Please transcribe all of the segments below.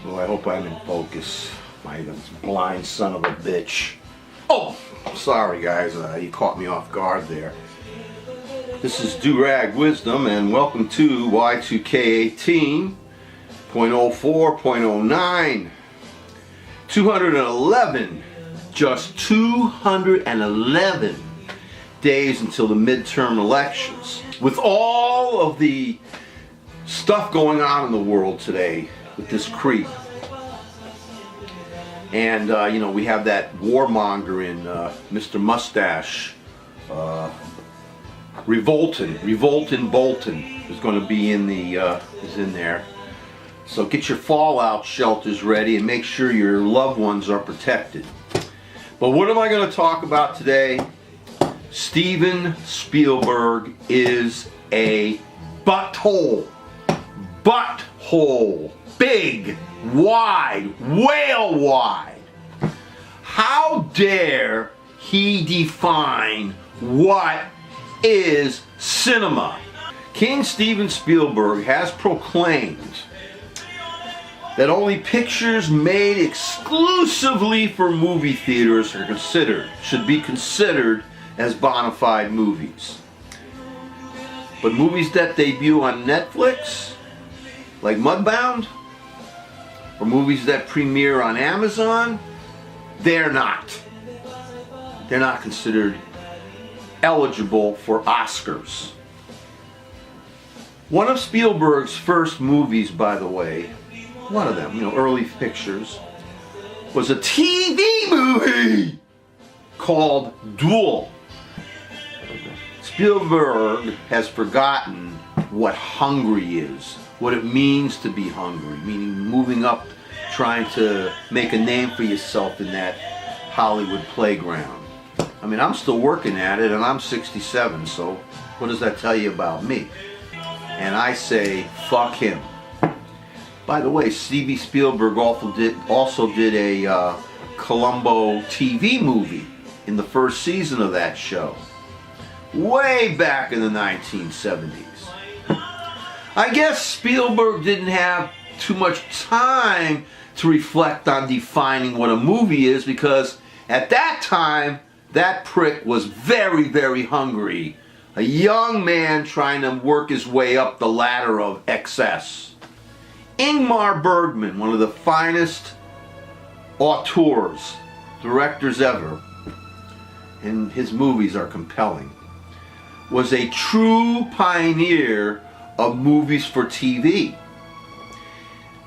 Well, I hope I'm in focus. My blind son of a bitch. Oh, sorry guys, you caught me off guard there. This is Durag Wisdom, and welcome to Y2K18.04.09. 211, just 211 days until the midterm elections. With all of the stuff going on in the world today with this creep, and you know, we have that warmonger in Mr. Mustache, Revoltin Bolton is going to be in the is in there. So get your fallout shelters ready and make sure your loved ones are protected. But what am I going to talk about today? Steven Spielberg is a butthole. Butthole. Big, wide, whale wide. How dare he define what is cinema? King Steven Spielberg has proclaimed that only pictures made exclusively for movie theaters should be considered as bona fide movies. But movies that debut on Netflix, like Mudbound, or movies that premiere on Amazon, they're not considered eligible for Oscars. One of Spielberg's first movies, by the way, one of them, you know, early pictures, was a TV movie called Duel. Spielberg has forgotten what hungry is, what it means to be hungry, meaning moving up, trying to make a name for yourself in that Hollywood playground. I mean, I'm still working at it, and I'm 67, so what does that tell you about me? And I say, fuck him. By the way, Steven Spielberg also did a Columbo TV movie in the first season of that show, way back in the 1970s. I guess Spielberg didn't have too much time to reflect on defining what a movie is, because at that time, that prick was very, very hungry. A young man trying to work his way up the ladder of excess. Ingmar Bergman, one of the finest auteurs, directors ever, and his movies are compelling, was a true pioneer of movies for TV.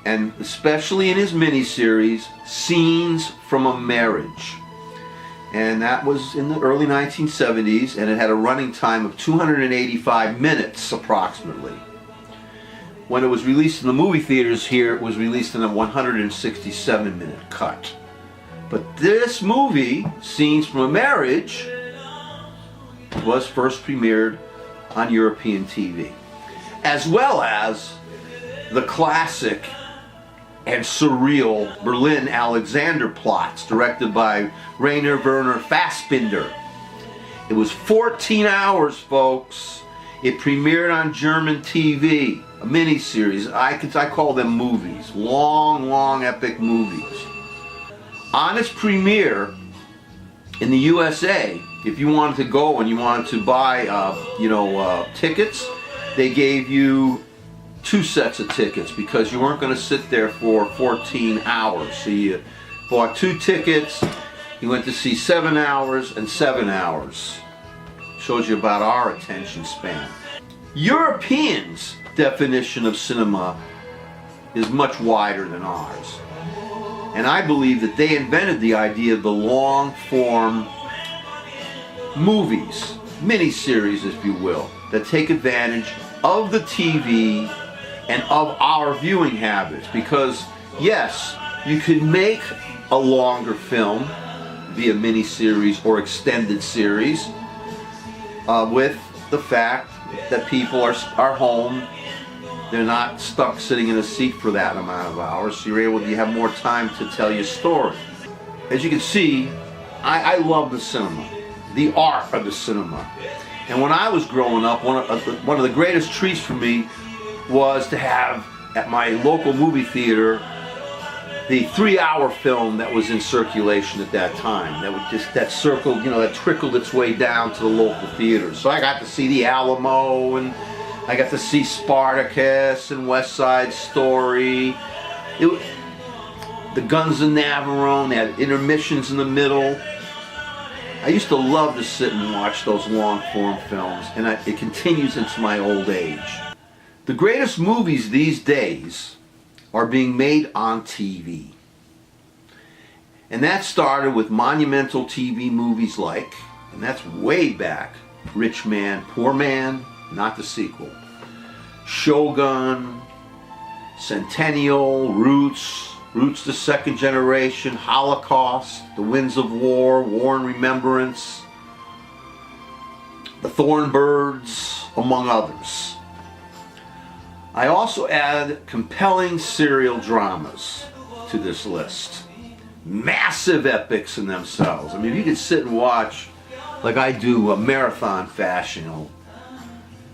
And especially in his miniseries, Scenes from a Marriage. And that was in the early 1970s, and it had a running time of 285 minutes approximately. When it was released in the movie theaters here, it was released in a 167-minute cut. But this movie, Scenes from a Marriage, was first premiered on European TV, as well as the classic and surreal Berlin Alexander plots, directed by Rainer Werner Fassbinder. It was 14 hours, folks. It premiered on German TV, a miniseries. I call them movies, long epic movies. On its premiere in the USA, if you wanted to go and you wanted to buy, tickets, they gave you 2 sets of tickets because you weren't going to sit there for 14 hours. So you bought 2 tickets, you went to see 7 hours and 7 hours. Shows you about our attention span. Europeans' definition of cinema is much wider than ours. And I believe that they invented the idea of the long-form movies, miniseries if you will, that take advantage of the TV and of our viewing habits. Because yes, you can make a longer film via miniseries or extended series with the fact that people are home, they're not stuck sitting in a seat for that amount of hours, so you have more time to tell your story. As you can see, I love the cinema, the art of the cinema. And when I was growing up, one of the greatest treats for me was to have at my local movie theater the 3-hour film that was in circulation at that time. That circled, that trickled its way down to the local theaters. So I got to see The Alamo, and I got to see Spartacus and West Side Story. The Guns of Navarone, they had intermissions in the middle. I used to love to sit and watch those long-form films, and it continues into my old age. The greatest movies these days are being made on TV. And that started with monumental TV movies like, and that's way back, Rich Man, Poor Man, not the sequel, Shogun, Centennial, Roots the Second Generation, Holocaust, The Winds of War, War and Remembrance, The Thornbirds, among others. I also add compelling serial dramas to this list. Massive epics in themselves. I mean, if you could sit and watch, like I do, a marathon fashion.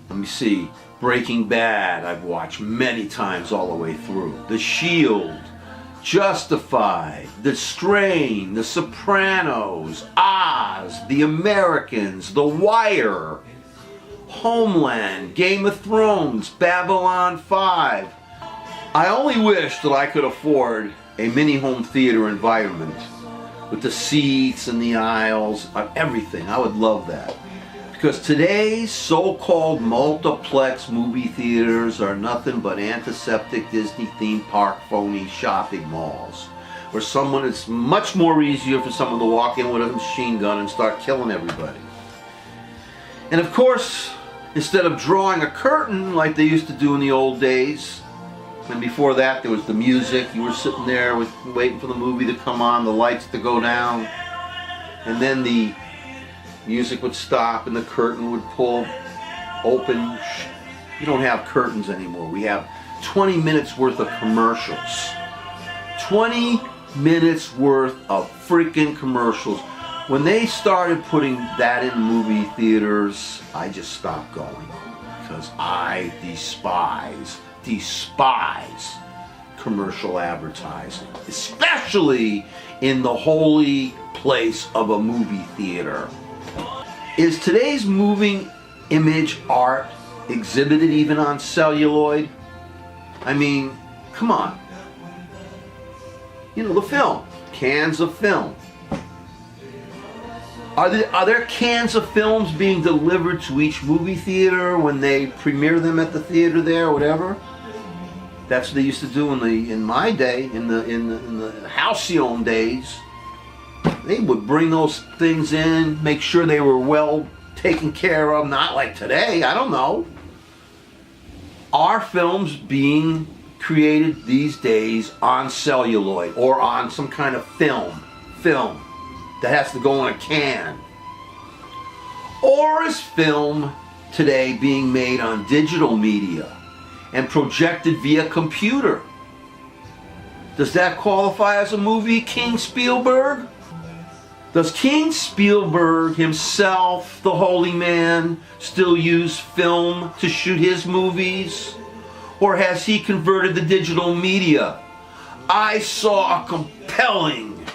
Let me see, Breaking Bad, I've watched many times all the way through. The Shield, Justified, The Strain, The Sopranos, Oz, The Americans, The Wire, Homeland, Game of Thrones, Babylon 5. I only wish that I could afford a mini home theater environment with the seats and the aisles, everything. I would love that. Because today's so-called multiplex movie theaters are nothing but antiseptic Disney theme park phony shopping malls, where it's much more easier for someone to walk in with a machine gun and start killing everybody. And of course, instead of drawing a curtain like they used to do in the old days, and before that there was the music, you were sitting there waiting for the movie to come on, the lights to go down, and then the music would stop and the curtain would pull open. You don't have curtains anymore. We have 20 minutes worth of commercials. 20 minutes worth of freaking commercials. When they started putting that in movie theaters, I just stopped going. Because I despise commercial advertising. Especially in the holy place of a movie theater. Is today's moving image art exhibited even on celluloid? I mean, come on. The film, cans of film. Are there cans of films being delivered to each movie theater when they premiere them at the theater there or whatever? That's what they used to do in my day, in the halcyon days. They would bring those things in, make sure they were well taken care of, not like today, I don't know. Are films being created these days on celluloid or on some kind of film that has to go in a can? Or is film today being made on digital media and projected via computer? Does that qualify as a movie, King Spielberg? Does King Spielberg himself, the holy man, still use film to shoot his movies? Or has he converted the digital media? I saw a compelling,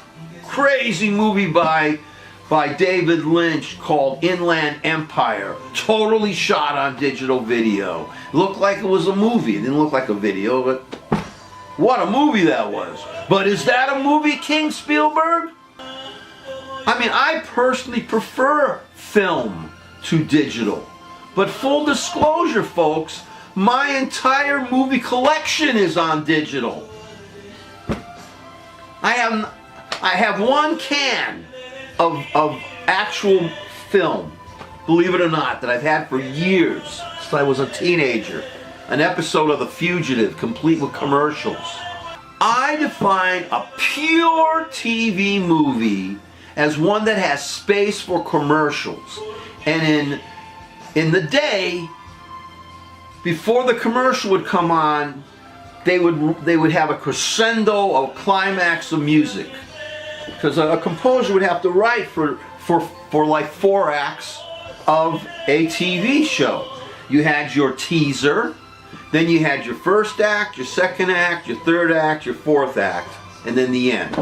crazy movie by David Lynch called Inland Empire, totally shot on digital video. It looked like it was a movie. It didn't look like a video, but what a movie that was. But is that a movie, King Spielberg? I mean, I personally prefer film to digital. But full disclosure, folks, my entire movie collection is on digital. I have one can of actual film, believe it or not, that I've had for years, since I was a teenager. An episode of The Fugitive, complete with commercials. I define a pure TV movie as one that has space for commercials. And in the day, before the commercial would come on, they would have a crescendo, a climax of music. Because a composer would have to write for like 4 acts of a TV show. You had your teaser, then you had your first act, your second act, your third act, your fourth act. and then the end.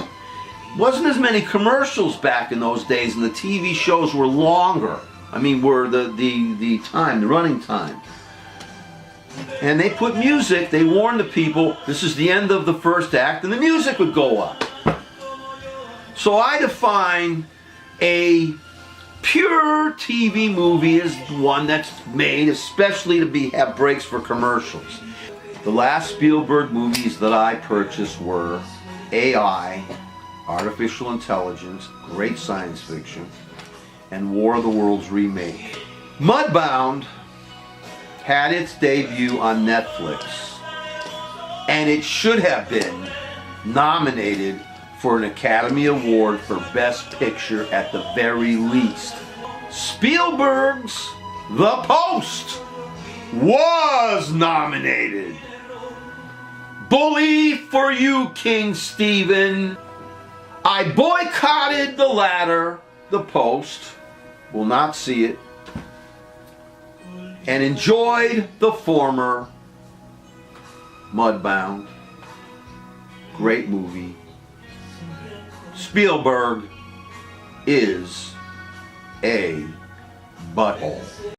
Wasn't as many commercials back in those days, and the TV shows were longer. I mean, were the running time. And they put music, they warned the people, this is the end of the first act, and the music would go up. So I define a pure TV movie as one that's made especially to have breaks for commercials. The last Spielberg movies that I purchased were AI, Artificial Intelligence, great science fiction, and War of the Worlds remake. Mudbound had its debut on Netflix, and it should have been nominated for an Academy Award for Best Picture at the very least. Spielberg's The Post was nominated. Bully for you, King Stephen. I boycotted the latter, The Post, will not see it, and enjoyed the former, Mudbound. Great movie. Spielberg is a butthole.